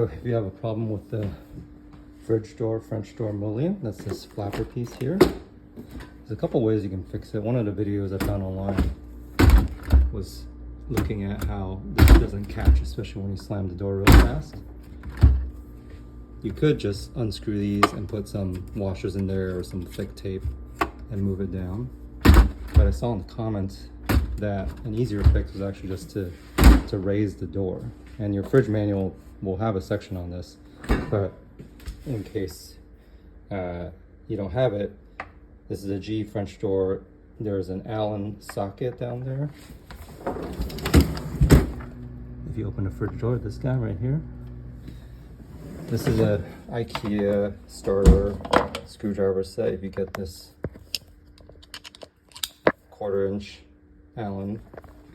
So if you have a problem with the fridge door, French door mullion, that's this flapper piece here. There's a couple ways you can fix it. One of the videos I found online was looking at how this doesn't catch, especially when you slam the door real fast. You could just unscrew these and put some washers in there or some thick tape and move it down. But I saw in the comments that an easier fix is actually just to raise the door. And your fridge manual will have a section on this, but in case you don't have it, this is a G French door. There's an Allen socket down there. If you open the fridge door, this guy right here. This is a IKEA starter screwdriver set. If you get this 1/4-inch Allen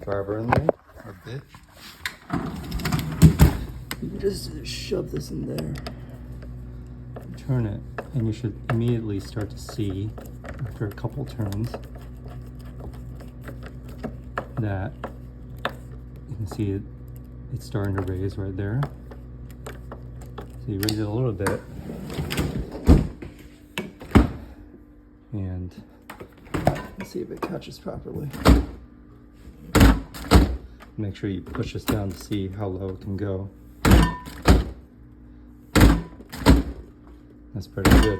driver in there, or bit, you can just shove this in there, turn it, and you should immediately start to see, after a couple turns, that you can see it's starting to raise right there. So you raise it a little bit, and let's see if it catches properly. Make sure you push this down to see how low it can go. That's pretty good.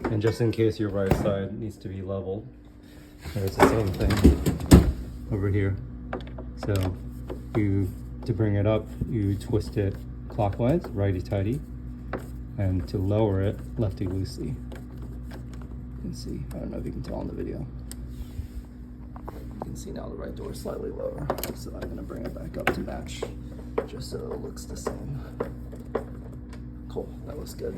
And just in case your right side needs to be leveled, there's the same thing over here. So to bring it up, you twist it clockwise, righty tighty, and to lower it, lefty loosey. You can see, I don't know if you can tell in the video. You can see now the right door is slightly lower, so I'm gonna bring it back up to match, just so it looks the same. Cool, that looks good.